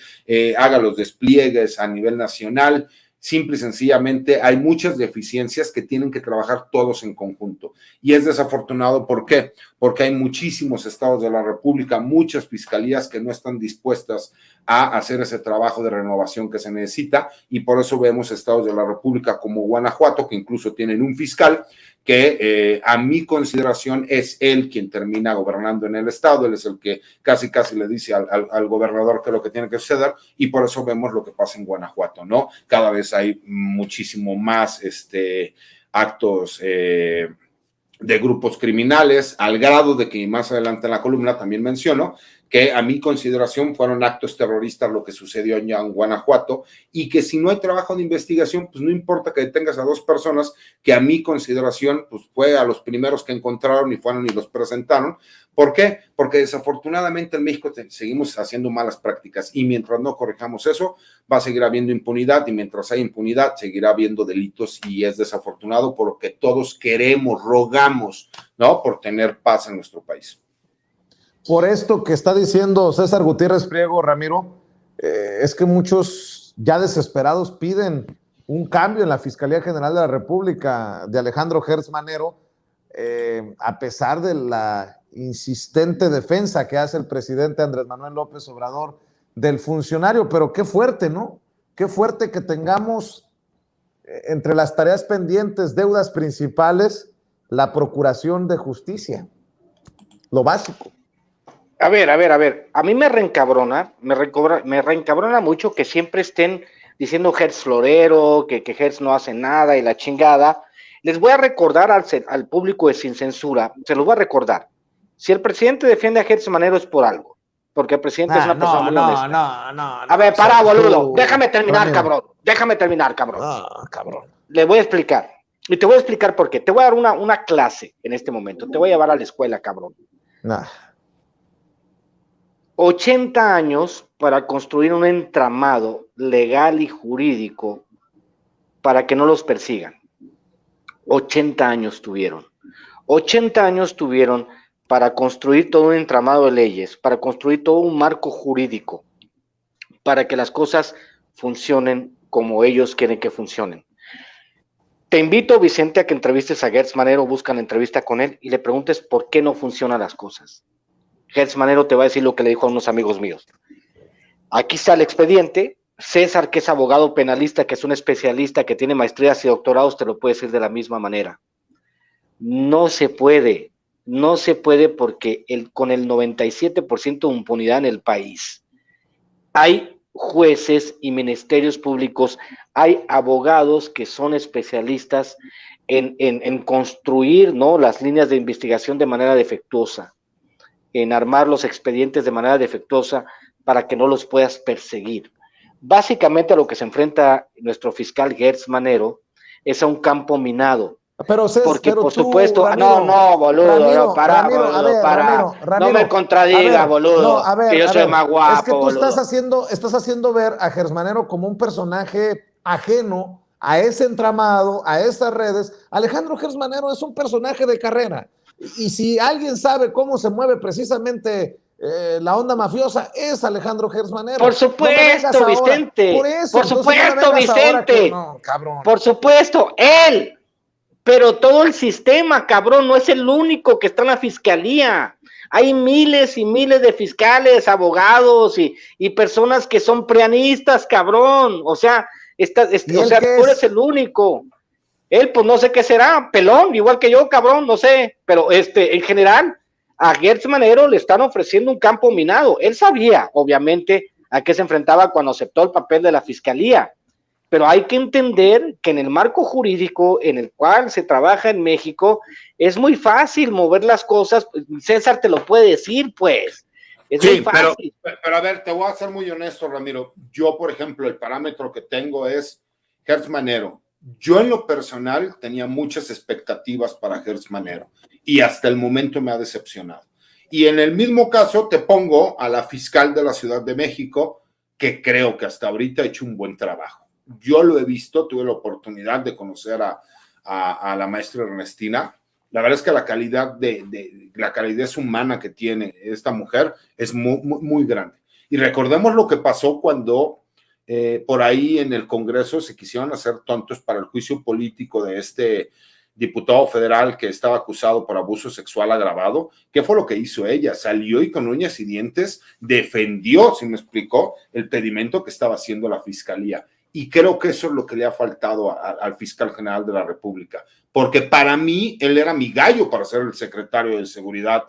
haga los despliegues a nivel nacional. Simple y sencillamente hay muchas deficiencias que tienen que trabajar todos en conjunto. Y es desafortunado, ¿por qué? Porque hay muchísimos estados de la República, muchas fiscalías que no están dispuestas a hacer ese trabajo de renovación que se necesita, y por eso vemos estados de la República como Guanajuato, que incluso tienen un fiscal que a mi consideración es él quien termina gobernando en el estado. Él es el que casi le dice al gobernador qué es lo que tiene que suceder, y por eso vemos lo que pasa en Guanajuato, ¿no? Cada vez hay muchísimo más actos de grupos criminales, al grado de que más adelante en la columna también menciono que a mi consideración fueron actos terroristas lo que sucedió en Guanajuato, y que si no hay trabajo de investigación, pues no importa que detengas a 2 personas, que a mi consideración pues fue a los primeros que encontraron y fueron y los presentaron. ¿Por qué? Porque desafortunadamente en México seguimos haciendo malas prácticas, y mientras no corrijamos eso, va a seguir habiendo impunidad, y mientras hay impunidad, seguirá habiendo delitos, y es desafortunado porque todos queremos, rogamos, ¿no?, por tener paz en nuestro país. Por esto que está diciendo César Gutiérrez Priego, Ramiro, es que muchos ya desesperados piden un cambio en la Fiscalía General de la República de Alejandro Gertz Manero, a pesar de la insistente defensa que hace el presidente Andrés Manuel López Obrador del funcionario. Pero qué fuerte, ¿no? Qué fuerte que tengamos entre las tareas pendientes, deudas principales, la procuración de justicia, lo básico. A ver, a mí me reencabrona mucho que siempre estén diciendo Gertz florero, que Gertz no hace nada y la chingada. Les voy a recordar al público de Sin Censura, se los voy a recordar. Si el presidente defiende a Gertz Manero es por algo, porque el presidente es una persona muy honesta. No. A ver, para, boludo, déjame terminar, cabrón. cabrón. Le voy a explicar. Y te voy a explicar por qué. Te voy a dar una clase en este momento. Te voy a llevar a la escuela, cabrón. Nah. 80 años para construir un entramado legal y jurídico para que no los persigan. 80 años tuvieron. 80 años tuvieron para construir todo un entramado de leyes, para construir todo un marco jurídico, para que las cosas funcionen como ellos quieren que funcionen. Te invito, Vicente, a que entrevistes a Gertz Manero, busca una entrevista con él y le preguntes por qué no funcionan las cosas. Gertz Manero te va a decir lo que le dijo a unos amigos míos. Aquí está el expediente. César, que es abogado penalista, que es un especialista, que tiene maestrías y doctorados, te lo puede decir de la misma manera. No se puede porque con el 97% de impunidad en el país, hay jueces y ministerios públicos, hay abogados que son especialistas en construir, ¿no?, las líneas de investigación de manera defectuosa, en armar los expedientes de manera defectuosa para que no los puedas perseguir. Básicamente a lo que se enfrenta nuestro fiscal Gertz Manero es a un campo minado. Pero, Porque pero por tú, supuesto, Ramiro, no, boludo, Ramiro, no, para, Ramiro, boludo, a ver, para. Ramiro, No me contradiga, a ver, boludo, no, a ver, que yo soy más es guapo, que tú boludo. estás haciendo ver a Gersmanero como un personaje ajeno a ese entramado, a esas redes. Alejandro Gersmanero es un personaje de carrera. Y si alguien sabe cómo se mueve precisamente la onda mafiosa, es Alejandro Gersmanero. Por supuesto, no Vicente. Por eso, Por supuesto, Vicente. No, cabrón. Por supuesto, él. Pero todo el sistema, cabrón, no es el único que está en la fiscalía. Hay miles y miles de fiscales, abogados y personas que son preanistas, cabrón. O sea, tú eres el único. Él, pues no sé qué será, pelón, igual que yo, cabrón, no sé. Pero en general, a Gertz Manero le están ofreciendo un campo minado. Él sabía, obviamente, a qué se enfrentaba cuando aceptó el papel de la fiscalía. Pero hay que entender que en el marco jurídico en el cual se trabaja en México es muy fácil mover las cosas. César te lo puede decir, pues. Es muy fácil. Pero a ver, te voy a ser muy honesto, Ramiro. Yo, por ejemplo, el parámetro que tengo es Gertz Manero. Yo en lo personal tenía muchas expectativas para Gertz Manero y hasta el momento me ha decepcionado. Y en el mismo caso te pongo a la fiscal de la Ciudad de México, que creo que hasta ahorita ha hecho un buen trabajo. Yo lo he visto, tuve la oportunidad de conocer a la maestra Ernestina. La verdad es que la calidez humana que tiene esta mujer es muy grande. Y recordemos lo que pasó cuando por ahí en el Congreso se quisieron hacer tontos para el juicio político de este diputado federal que estaba acusado por abuso sexual agravado. ¿Qué fue lo que hizo ella? Salió y con uñas y dientes defendió, si me explicó, el pedimento que estaba haciendo la fiscalía. Y creo que eso es lo que le ha faltado al fiscal general de la República, porque para mí él era mi gallo para ser el secretario de Seguridad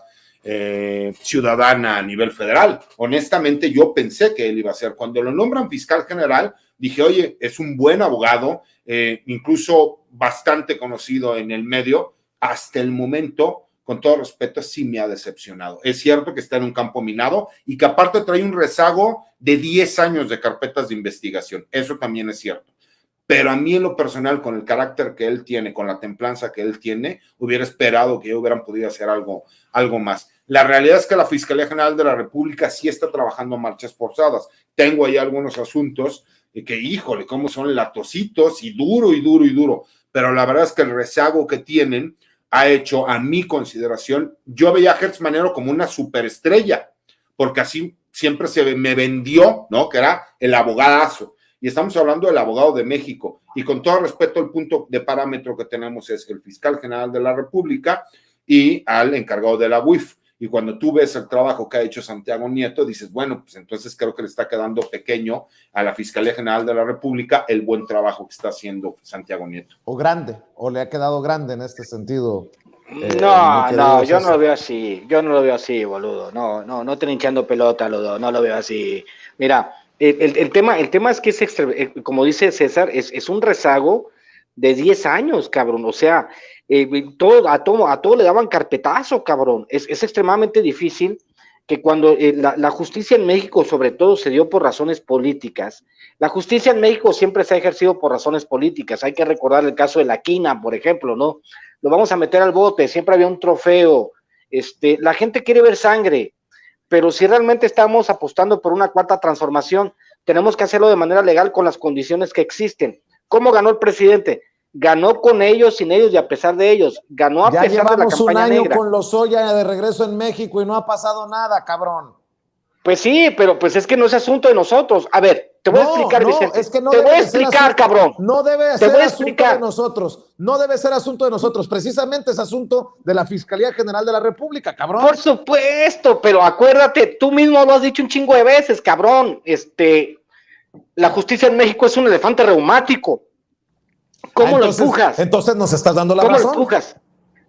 Ciudadana a nivel federal. Honestamente, yo pensé que él iba a ser. Cuando lo nombran fiscal general, dije, oye, es un buen abogado, incluso bastante conocido en el medio. Hasta el momento, con todo respeto, sí me ha decepcionado. Es cierto que está en un campo minado y que aparte trae un rezago de 10 años de carpetas de investigación. Eso también es cierto. Pero a mí en lo personal, con el carácter que él tiene, con la templanza que él tiene, hubiera esperado que hubieran podido hacer algo más. La realidad es que la Fiscalía General de la República sí está trabajando a marchas forzadas. Tengo ahí algunos asuntos que, híjole, cómo son latositos y duro. Pero la verdad es que el rezago que tienen ha hecho, a mi consideración, yo veía a Gertz Manero como una superestrella, porque así siempre se me vendió, ¿no? Que era el abogadazo. Y estamos hablando del abogado de México. Y con todo respeto, el punto de parámetro que tenemos es el fiscal general de la República y al encargado de la UIF. Y cuando tú ves el trabajo que ha hecho Santiago Nieto, dices, bueno, pues entonces creo que le está quedando pequeño a la Fiscalía General de la República el buen trabajo que está haciendo Santiago Nieto. O grande, o le ha quedado grande en este sentido. No, yo no lo veo así, boludo. No te hinchando pelota, no lo veo así. Mira, el tema es que como dice César, es un rezago de 10 años, cabrón. O sea, a todo le daban carpetazo, cabrón. Es extremadamente difícil que cuando la justicia en México sobre todo se dio por razones políticas. La justicia en México siempre se ha ejercido por razones políticas. Hay que recordar el caso de la Quina, por ejemplo, ¿no? Lo vamos a meter al bote, siempre había un trofeo. La gente quiere ver sangre, pero si realmente estamos apostando por una cuarta transformación, tenemos que hacerlo de manera legal con las condiciones que existen. ¿Cómo ganó el presidente? Ganó con ellos, sin ellos y a pesar de ellos. Ganó a pesar de la campaña negra. Ya llevamos un año con Lozoya de regreso en México y no ha pasado nada, cabrón. Pues sí, pero pues es que no es asunto de nosotros. A ver, te voy a explicar, Vicente. Es que no te voy a explicar, cabrón. No debe ser asunto de nosotros. No debe ser asunto de nosotros. Precisamente es asunto de la Fiscalía General de la República, cabrón. Por supuesto, pero acuérdate, tú mismo lo has dicho un chingo de veces, cabrón. La justicia en México es un elefante reumático. ¿Cómo lo empujas? Entonces nos estás dando la razón. ¿Cómo lo empujas?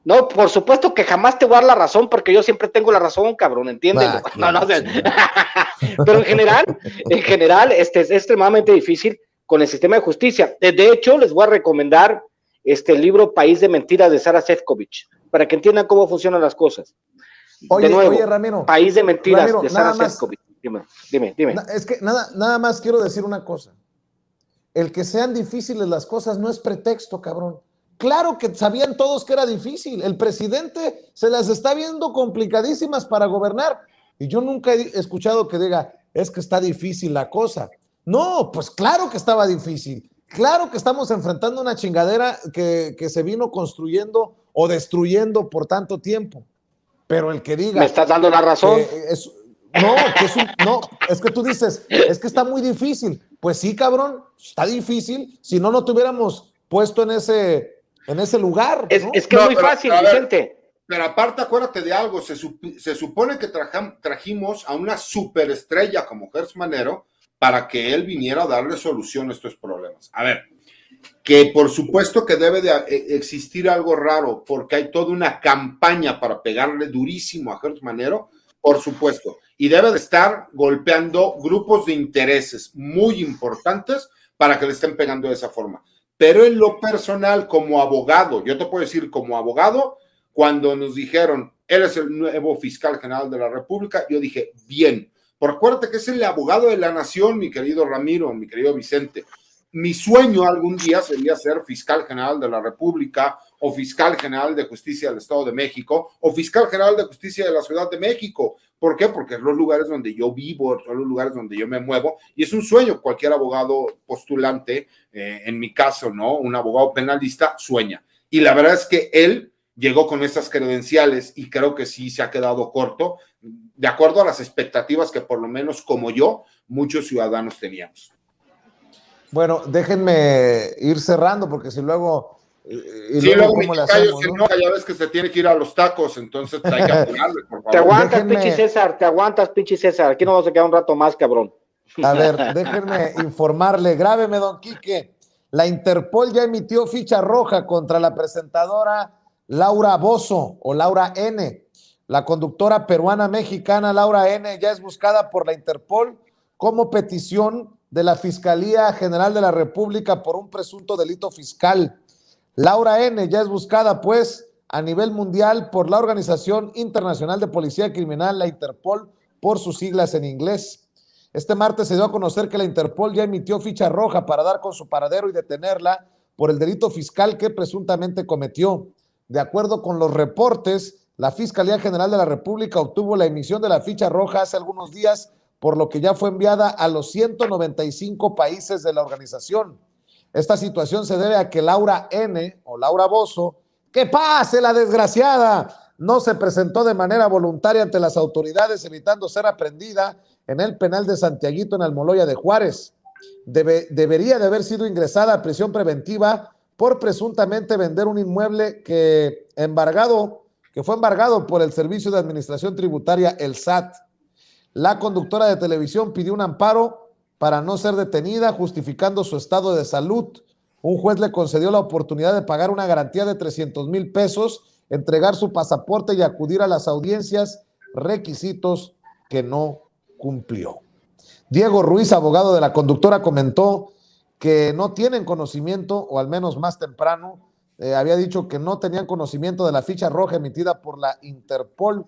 No, por supuesto que jamás te voy a dar la razón, porque yo siempre tengo la razón, cabrón, entiéndelo. Pero en general, es extremadamente difícil con el sistema de justicia. De hecho, les voy a recomendar el libro País de Mentiras de Sara Sefcovic, para que entiendan cómo funcionan las cosas. Oye, Ramiro. País de Mentiras de Sara Sefcovic. Dime. Es que nada más quiero decir una cosa. El que sean difíciles las cosas no es pretexto, cabrón. Claro que sabían todos que era difícil. El presidente se las está viendo complicadísimas para gobernar. Y yo nunca he escuchado que diga, es que está difícil la cosa. No, pues claro que estaba difícil. Claro que estamos enfrentando una chingadera que se vino construyendo o destruyendo por tanto tiempo. Pero el que diga... ¿Me estás dando la razón? Es que tú dices, es que está muy difícil. Pues sí, cabrón, está difícil. Si no, no te hubiéramos puesto en ese lugar. ¿No? Es que es muy fácil, Vicente. Pero aparte, acuérdate de algo, se supone que trajimos a una superestrella como Gertz Manero para que él viniera a darle solución a estos problemas. A ver, que por supuesto que debe de existir algo raro, porque hay toda una campaña para pegarle durísimo a Gertz Manero, por supuesto, y debe de estar golpeando grupos de intereses muy importantes para que le estén pegando de esa forma. Pero en lo personal, como abogado, yo te puedo decir como abogado, cuando nos dijeron, él es el nuevo fiscal general de la República, yo dije, bien, porque acuérdate que es el abogado de la nación, mi querido Ramiro, mi querido Vicente. Mi sueño algún día sería ser fiscal general de la República, o fiscal general de justicia del Estado de México, o fiscal general de justicia de la Ciudad de México. ¿Por qué? Porque son los lugares donde yo vivo, son los lugares donde yo me muevo, y es un sueño. Cualquier abogado postulante, en mi caso, ¿no? Un abogado penalista sueña. Y la verdad es que él llegó con estas credenciales y creo que sí se ha quedado corto, de acuerdo a las expectativas que por lo menos como yo, muchos ciudadanos teníamos. Bueno, déjenme ir cerrando porque si luego... luego ¿cómo le hacemos, ¿no? Ya ves que se tiene que ir a los tacos, entonces hay que apurarle, por favor. Te aguantas, pinche César, aquí nos vamos a quedar un rato más, cabrón. A ver, déjenme informarle, grábeme, don Quique, la Interpol ya emitió ficha roja contra la presentadora Laura Bozzo o Laura N. La conductora peruana-mexicana Laura N. ya es buscada por la Interpol como petición de la Fiscalía General de la República por un presunto delito fiscal. Laura N. ya es buscada, pues, a nivel mundial por la Organización Internacional de Policía Criminal, la Interpol, por sus siglas en inglés. Este martes se dio a conocer que la Interpol ya emitió ficha roja para dar con su paradero y detenerla por el delito fiscal que presuntamente cometió. De acuerdo con los reportes, la Fiscalía General de la República obtuvo la emisión de la ficha roja hace algunos días, por lo que ya fue enviada a los 195 países de la organización. Esta situación se debe a que Laura N. o Laura Bozzo, ¡que pase la desgraciada!, no se presentó de manera voluntaria ante las autoridades, evitando ser aprendida en el penal de Santiaguito en Almoloya de Juárez. Debería de haber sido ingresada a prisión preventiva por presuntamente vender un inmueble que fue embargado por el Servicio de Administración Tributaria, el SAT. La conductora de televisión pidió un amparo para no ser detenida, justificando su estado de salud. Un juez le concedió la oportunidad de pagar una garantía de 300,000 pesos, entregar su pasaporte y acudir a las audiencias, requisitos que no cumplió. Diego Ruiz, abogado de la conductora, comentó que no tienen conocimiento, o al menos más temprano, había dicho que no tenían conocimiento de la ficha roja emitida por la Interpol.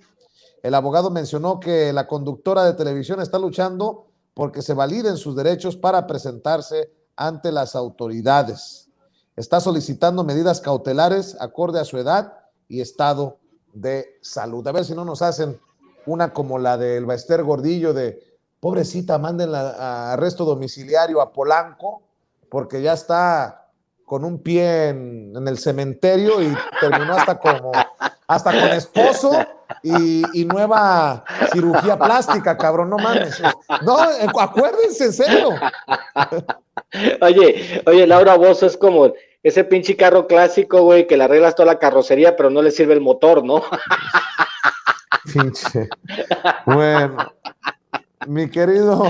El abogado mencionó que la conductora de televisión está luchando porque se validen sus derechos para presentarse ante las autoridades. Está solicitando medidas cautelares acorde a su edad y estado de salud. A ver si no nos hacen una como la del Baester Gordillo de pobrecita, mándenla a arresto domiciliario a Polanco porque ya está con un pie en el cementerio y terminó hasta con esposo y nueva cirugía plástica, cabrón, no mames. No, acuérdense, en serio. Oye, Laura Bozzo es como ese pinche carro clásico, güey, que le arreglas toda la carrocería, pero no le sirve el motor, ¿no? Pinche. Bueno, mi querido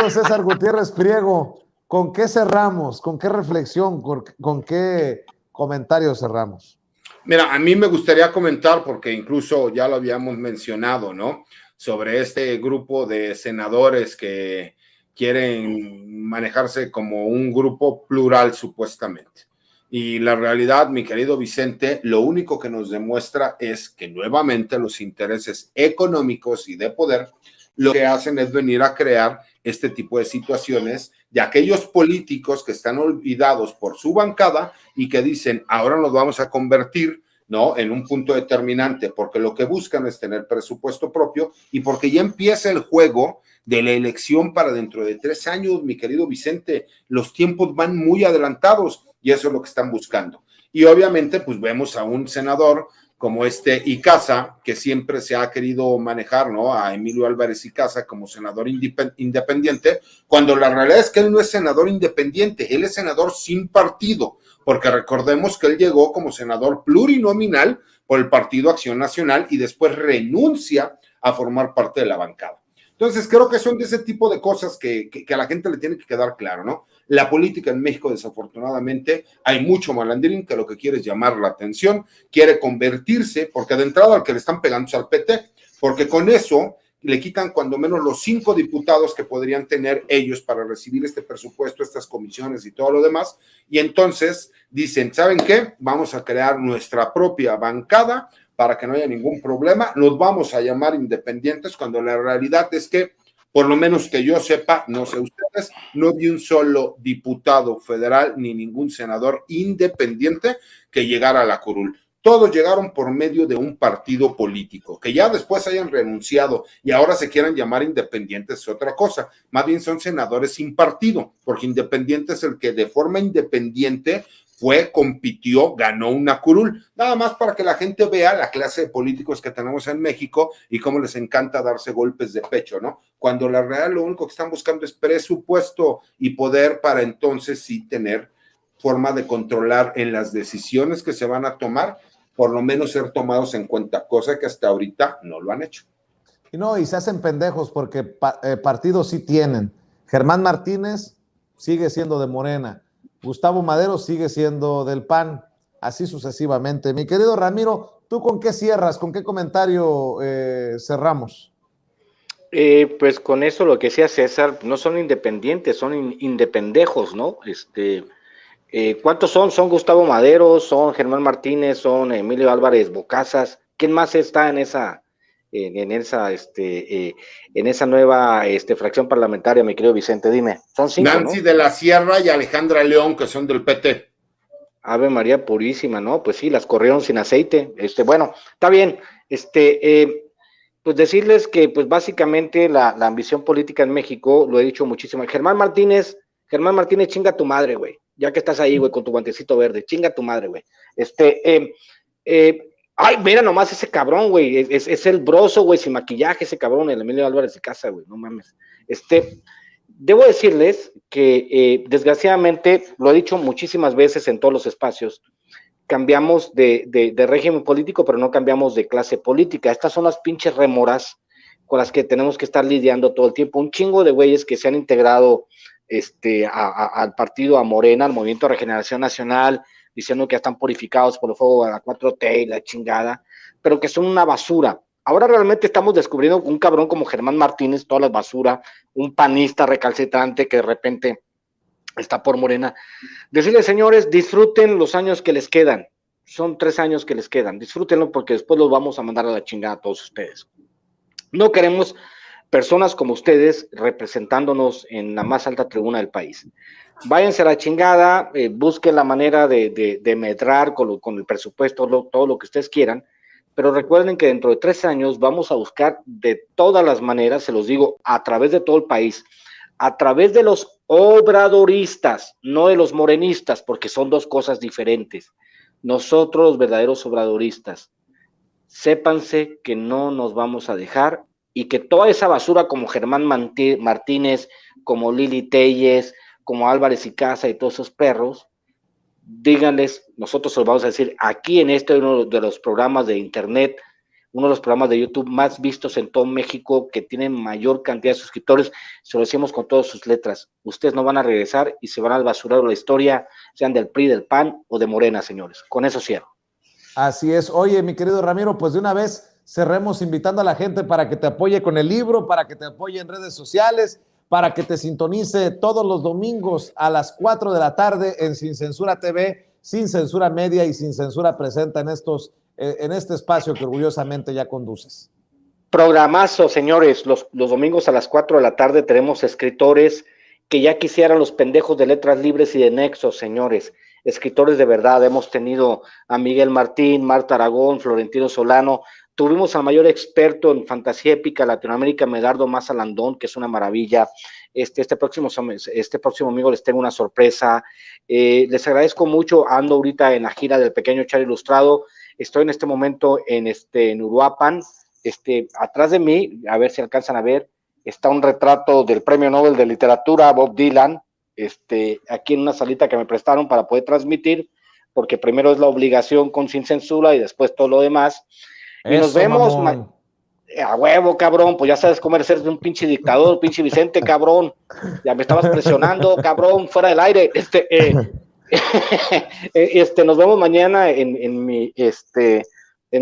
César Gutiérrez Priego, ¿con qué cerramos? ¿Con qué reflexión? ¿Con qué comentario cerramos? Mira, a mí me gustaría comentar, porque incluso ya lo habíamos mencionado, ¿no? Sobre este grupo de senadores que quieren manejarse como un grupo plural, supuestamente. Y la realidad, mi querido Vicente, lo único que nos demuestra es que nuevamente los intereses económicos y de poder lo que hacen es venir a crear este tipo de situaciones de aquellos políticos que están olvidados por su bancada y que dicen, ahora nos vamos a convertir, ¿no?, en un punto determinante, porque lo que buscan es tener presupuesto propio y porque ya empieza el juego de la elección para dentro de 3 años, mi querido Vicente. Los tiempos van muy adelantados y eso es lo que están buscando. Y obviamente, pues vemos a un senador como Icaza, que siempre se ha querido manejar, ¿no?, a Emilio Álvarez Icaza como senador independiente, cuando la realidad es que él no es senador independiente, él es senador sin partido, porque recordemos que él llegó como senador plurinominal por el Partido Acción Nacional y después renuncia a formar parte de la bancada. Entonces, creo que son de ese tipo de cosas que a la gente le tiene que quedar claro, ¿no? La política en México, desafortunadamente, hay mucho malandrín que lo que quiere es llamar la atención, quiere convertirse, porque de entrada al que le están pegando es al PT, porque con eso le quitan cuando menos los 5 diputados que podrían tener ellos para recibir este presupuesto, estas comisiones y todo lo demás, y entonces dicen, ¿saben qué? Vamos a crear nuestra propia bancada para que no haya ningún problema, nos vamos a llamar independientes, cuando la realidad es que, por lo menos que yo sepa, no sé ustedes, no vi un solo diputado federal ni ningún senador independiente que llegara a la curul. Todos llegaron por medio de un partido político, que ya después hayan renunciado y ahora se quieran llamar independientes es otra cosa. Más bien son senadores sin partido, porque independiente es el que de forma independiente compitió, ganó una curul, nada más para que la gente vea la clase de políticos que tenemos en México y cómo les encanta darse golpes de pecho, ¿no? Cuando la realidad lo único que están buscando es presupuesto y poder para entonces sí tener forma de controlar en las decisiones que se van a tomar, por lo menos ser tomados en cuenta, cosa que hasta ahorita no lo han hecho. Y no, y se hacen pendejos porque partidos sí tienen. Germán Martínez sigue siendo de Morena. Gustavo Madero sigue siendo del PAN, así sucesivamente. Mi querido Ramiro, ¿tú con qué cierras? ¿Con qué comentario cerramos? Pues con eso lo que decía César, no son independientes, son independejos, ¿no? ¿Cuántos son? Son Gustavo Madero, son Germán Martínez, son Emilio Álvarez Bocazas. ¿Quién más está en esa nueva fracción parlamentaria, mi querido Vicente? Dime, son 5, Nancy, ¿no? de la Sierra y Alejandra León, que son del PT. Ave María Purísima, ¿no? Pues sí, las corrieron sin aceite. Bueno, está bien. Pues decirles que, pues básicamente la ambición política en México, lo he dicho muchísimo. Germán Martínez, chinga tu madre, güey. Ya que estás ahí, güey, con tu guantecito verde, chinga tu madre, güey. Ay, mira nomás ese cabrón, güey. Es el broso, güey, sin maquillaje, ese cabrón, el Emilio Álvarez de Casa, güey. No mames. Debo decirles que, desgraciadamente, lo he dicho muchísimas veces en todos los espacios, cambiamos de régimen político, pero no cambiamos de clase política. Estas son las pinches rémoras con las que tenemos que estar lidiando todo el tiempo. Un chingo de güeyes que se han integrado al partido, a Morena, al Movimiento de Regeneración Nacional, diciendo que ya están purificados por el fuego de la 4T y la chingada, pero que son una basura. Ahora realmente estamos descubriendo un cabrón como Germán Martínez, toda la basura, un panista recalcitrante que de repente está por Morena. Decirles, señores, disfruten los años que les quedan. Son 3 años que les quedan. Disfrútenlo porque después los vamos a mandar a la chingada a todos ustedes. No queremos personas como ustedes representándonos en la más alta tribuna del país. Váyanse a la chingada, busquen la manera de medrar con el presupuesto, todo lo que ustedes quieran, pero recuerden que dentro de 3 años vamos a buscar de todas las maneras, se los digo, a través de todo el país, a través de los obradoristas, no de los morenistas, porque son dos cosas diferentes. Nosotros, los verdaderos obradoristas, sépanse que no nos vamos a dejar y que toda esa basura como Germán Martínez, como Lili Telles, como Álvarez y Casa y todos esos perros, díganles, nosotros se los vamos a decir aquí en uno de los programas de internet, uno de los programas de YouTube más vistos en todo México, que tienen mayor cantidad de suscriptores, se lo decimos con todas sus letras. Ustedes no van a regresar y se van al basurero de la historia, sean del PRI, del PAN o de Morena, señores. Con eso cierro. Así es. Oye, mi querido Ramiro, pues de una vez cerremos invitando a la gente para que te apoye con el libro, para que te apoye en redes sociales, para que te sintonice todos los domingos a las 4 de la tarde en Sin Censura TV, Sin Censura Media y Sin Censura Presenta en este espacio que orgullosamente ya conduces. Programazo, señores. Los domingos a las 4 de la tarde tenemos escritores que ya quisieran los pendejos de Letras Libres y de Nexos, señores. Escritores de verdad. Hemos tenido a Miguel Martín, Marta Aragón, Florentino Solano. Tuvimos al mayor experto en fantasía épica Latinoamérica, Medardo Maza Landón, que es una maravilla. Este próximo domingo les tengo una sorpresa. Les agradezco mucho. Ando ahorita en la gira del Pequeño Char Ilustrado. Estoy en este momento en Uruapan. Atrás de mí, a ver si alcanzan a ver, está un retrato del Premio Nobel de Literatura, Bob Dylan, aquí en una salita que me prestaron para poder transmitir, porque primero es la obligación con Sin Censura y después todo lo demás. Y eso, nos vemos, a huevo, cabrón, pues ya sabes cómo eres, ser de un pinche dictador, pinche Vicente, cabrón, ya me estabas presionando, cabrón, fuera del aire. Nos vemos mañana en mi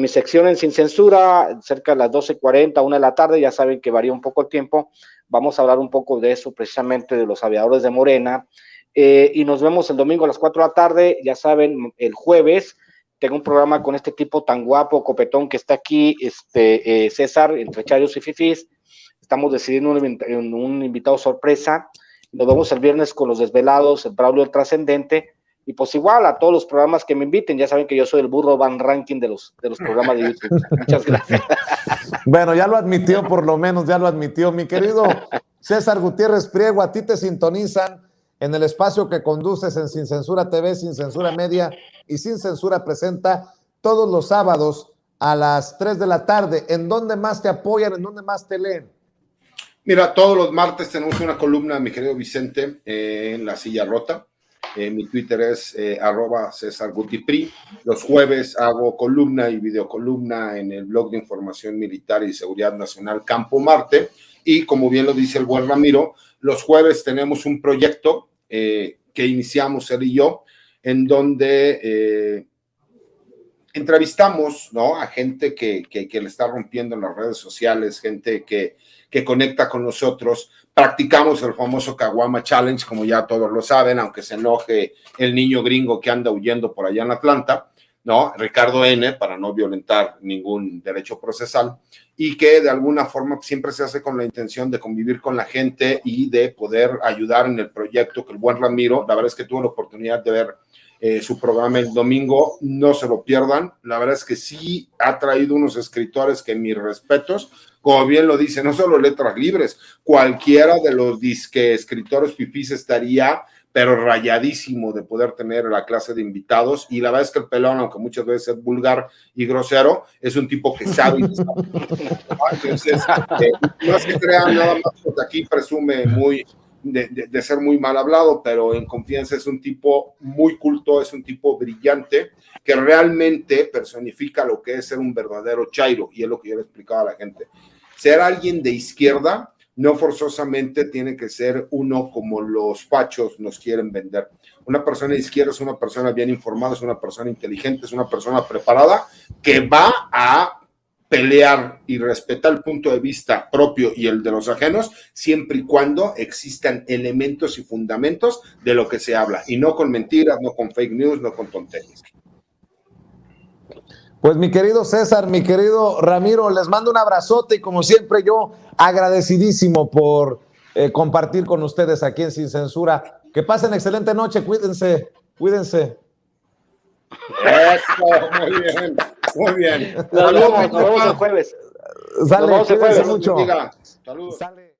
sección en Sin Censura, cerca de las 12:40, 1 de la tarde, ya saben que varía un poco el tiempo, vamos a hablar un poco de eso, precisamente de los aviadores de Morena, y nos vemos el domingo a las 4 de la tarde, ya saben, el jueves, tengo un programa con este tipo tan guapo, copetón, que está aquí, César, entre Chayos y Fifís, estamos decidiendo un invitado sorpresa, nos vemos el viernes con Los Desvelados, el Braulio el Trascendente, y pues igual a todos los programas que me inviten, ya saben que yo soy el burro Van Ranking de los programas de YouTube. Muchas gracias. Bueno, ya lo admitió, por lo menos ya lo admitió. Mi querido César Gutiérrez Priego, a ti te sintonizan en el espacio que conduces en Sin Censura TV, Sin Censura Media y Sin Censura Presenta todos los sábados a las 3 de la tarde. ¿En dónde más te apoyan? ¿En dónde más te leen? Mira, todos los martes tenemos una columna, mi querido Vicente, en La Silla Rota. Mi Twitter es @César Gutipri. Los jueves hago columna y videocolumna en el blog de información militar y seguridad nacional Campo Marte. Y como bien lo dice el buen Ramiro, los jueves tenemos un proyecto que iniciamos él y yo, en donde entrevistamos, ¿no?, a gente que le está rompiendo en las redes sociales, gente que conecta con nosotros. Practicamos el famoso Caguama Challenge, como ya todos lo saben, aunque se enoje el niño gringo que anda huyendo por allá en Atlanta, ¿no? Ricardo N., para no violentar ningún derecho procesal, y que de alguna forma siempre se hace con la intención de convivir con la gente y de poder ayudar en el proyecto que el buen Ramiro, la verdad es que tuve la oportunidad de ver su programa el domingo, no se lo pierdan, la verdad es que sí ha traído unos escritores que mis respetos, como bien lo dice, no solo Letras Libres, cualquiera de los disque escritores fifís estaría, pero rayadísimo de poder tener la clase de invitados, y la verdad es que el pelón, aunque muchas veces es vulgar y grosero, es un tipo que sabe. Entonces, no se crean nada más, porque aquí presume de ser muy mal hablado, pero en confianza es un tipo muy culto, es un tipo brillante, que realmente personifica lo que es ser un verdadero chairo, y es lo que yo le explicaba a la gente. Ser alguien de izquierda no forzosamente tiene que ser uno como los fachos nos quieren vender. Una persona de izquierda es una persona bien informada, es una persona inteligente, es una persona preparada, que va a pelear y respetar el punto de vista propio y el de los ajenos, siempre y cuando existan elementos y fundamentos de lo que se habla, y no con mentiras, no con fake news, no con tonterías. Pues mi querido César, mi querido Ramiro, les mando un abrazote y como siempre yo agradecidísimo por compartir con ustedes aquí en Sin Censura. Que pasen excelente noche, cuídense, cuídense. Eso, muy bien, muy bien. Nos vemos el jueves. Sale, Nos vemos el cuídense jueves. mucho. Saludos. Sale.